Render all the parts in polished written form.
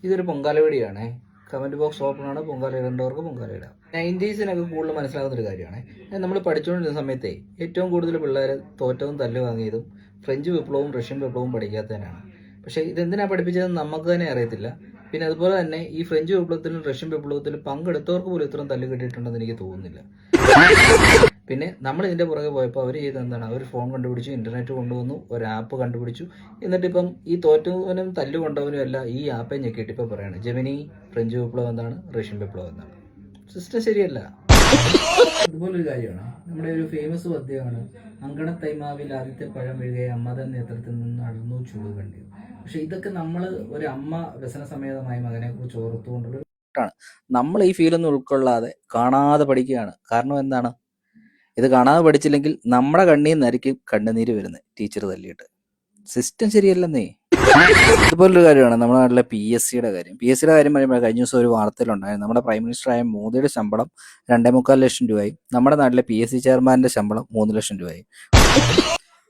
ഇതൊരു Pongala വീഡിയോയാണേ. Comment box open ആണ്. പൊങ്കാല ഇടേണ്ടവർക്ക് പൊങ്കാല ഇടാം. 90s കൂടുതൽ മനസ്സിലാകുന്നൊരു കാര്യമാണ്. നമ്മൾ പഠിച്ചുകൊണ്ടിരുന്ന സമയത്തെ ഏറ്റവും കൂടുതൽ പിള്ളേർ തോറ്റവും തല്ല് വാങ്ങിയതും ഫ്രഞ്ച് വിപ്ലവവും റഷ്യൻ വിപ്ലവവും പഠിക്കാത്തതിനാണ്. പക്ഷേ ഇതെന്തിനാണ് പഠിപ്പിച്ചതെന്ന് നമുക്ക് തന്നെ അറിയത്തില്ല. പിന്നെ അതുപോലെ തന്നെ ഈ ഫ്രഞ്ച് വിപ്ലവത്തിലും റഷ്യൻ വിപ്ലവത്തിലും പങ്കെടുത്തവർക്ക് പോലും ഇത്രയും തല്ല് കിട്ടിയിട്ടുണ്ടെന്ന് എനിക്ക് തോന്നുന്നില്ല. പിന്നെ നമ്മൾ ഇതിൻ്റെ പുറകെ പോയപ്പോൾ അവർ ചെയ്ത് എന്താണ്, അവർ ഫോൺ കണ്ടുപിടിച്ചു, ഇൻ്റർനെറ്റ് കൊണ്ടുവന്നു, ഒരു ആപ്പ് കണ്ടുപിടിച്ചു. എന്നിട്ടിപ്പം ഈ തോറ്റവനും തല്ല് കൊണ്ടവനും എല്ലാം ഈ ആപ്പെ ഞെക്കിയിട്ട് ഇപ്പോൾ പറയാണ് ജെമിനി ഫ്രഞ്ച് വിപ്ലവം എന്താണ്, റഷ്യൻ വിപ്ലവം എന്താണ്. സിസ്റ്റം ശരിയല്ല. അതുപോലൊരു കാര്യമാണ്, നമ്മുടെ ഒരു ഫേമസ് പദ്യമാണ്, അങ്കണത്തൈമാവിൽ ആദ്യത്തെ പഴം വീഴുകയെ അമ്മതൻ നേതൃത്വത്തിൽ നിന്ന് നടന്നു ചൂട് കണ്ടു. പക്ഷെ ഇതൊക്കെ നമ്മൾ ഒരു അമ്മ വ്യസന സമേതമായി മകനെ കുറിച്ച് ഓർത്തുകൊണ്ടുള്ള ാണ്. നമ്മൾ ഈ ഫീലൊന്നും ഉൾക്കൊള്ളാതെ കാണാതെ പഠിക്കുകയാണ്. കാരണം എന്താണ്, ഇത് കാണാതെ പഠിച്ചില്ലെങ്കിൽ നമ്മുടെ കണ്ണീർ നരിക്കും കണ്ണുനീര് വരുന്നത് ടീച്ചർ തല്ലിയിട്ട്. സിസ്റ്റം ശരിയല്ലെന്നേ. ഇതുപോലൊരു കാര്യമാണ് നമ്മുടെ നാട്ടിലെ PSCയുടെ കാര്യം. PSCയുടെ കാര്യം പറയുമ്പോൾ കഴിഞ്ഞ ദിവസം ഒരു വാർത്തയിലുണ്ടായിരുന്നു, നമ്മുടെ പ്രൈം മിനിസ്റ്ററായ മോദിയുടെ ശമ്പളം 2.25 ലക്ഷം രൂപയായി, നമ്മുടെ നാട്ടിലെ PSC ചെയർമാൻ്റെ ശമ്പളം 3 ലക്ഷം രൂപയായി.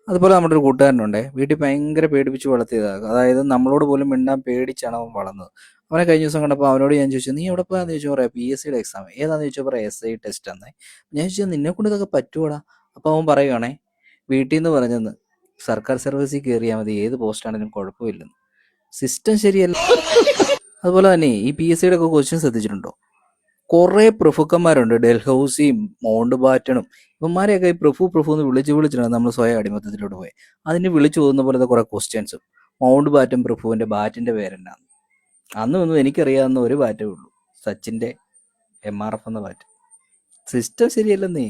അതുപോലെ നമ്മുടെ ഒരു കൂട്ടുകാരനുണ്ടേ, വീട്ടിൽ ഭയങ്കര പേടിപ്പിച്ച് വളർത്തിയതാണ്. അതായത് നമ്മളോട് പോലും മിണ്ടാൻ പേടിച്ചാണ് അവൻ വളർന്നത്. അവനെ കഴിഞ്ഞ ദിവസം കണ്ടപ്പോൾ അവനോട് ഞാൻ ചോദിച്ചു, നീ എവിടെ പോയാന്ന് ചോദിച്ചു, പറയാം PSCയുടെ എക്സാം. ഏതാണെന്ന് ചോദിച്ചാൽ പറയാം SI ടെസ്റ്റ് ആന്നേ. ഞാൻ ചോദിച്ചാൽ നിന്നെ കൊണ്ട് ഇതൊക്കെ പറ്റുവാടാ? അപ്പോൾ അവൻ പറയുവാണേ, വീട്ടിൽ നിന്ന് പറഞ്ഞെന്ന് സർക്കാർ സർവീസിൽ കയറിയാൽ മതി, ഏത് പോസ്റ്റാണെങ്കിലും കുഴപ്പമില്ലെന്ന്. സിസ്റ്റം ശരിയല്ല. അതുപോലെ തന്നെ ഈ PSCയുടെ ഒക്കെ ക്വസ്റ്റ്യൻ ശ്രദ്ധിച്ചിട്ടുണ്ടോ? കുറേ പ്രഭുക്കന്മാരുണ്ട്, ഡൽഹൌസിയും മൗണ്ട് ബാറ്റണും. ഇവന്മാരെയൊക്കെ ഈ പ്രഭു എന്ന് വിളിച്ചിട്ടാണ് നമ്മൾ സ്വയം അടിമത്തത്തിലോട്ട് പോയി. അതിന് വിളിച്ചു പോകുന്ന പോലത്തെ കുറേ ക്വസ്റ്റ്യൻസും. മൗണ്ട് ബാറ്റൻ പ്രഭുവിൻ്റെ ബാറ്റിൻ്റെ പേരെന്നാണ്. അന്നൊന്നും എനിക്കറിയാവുന്ന ഒരു ബാറ്റേ ഉള്ളൂ, സച്ചിൻ്റെ MRF എന്ന ബാറ്റ്. സിസ്റ്റം ശരിയല്ലെന്നേ.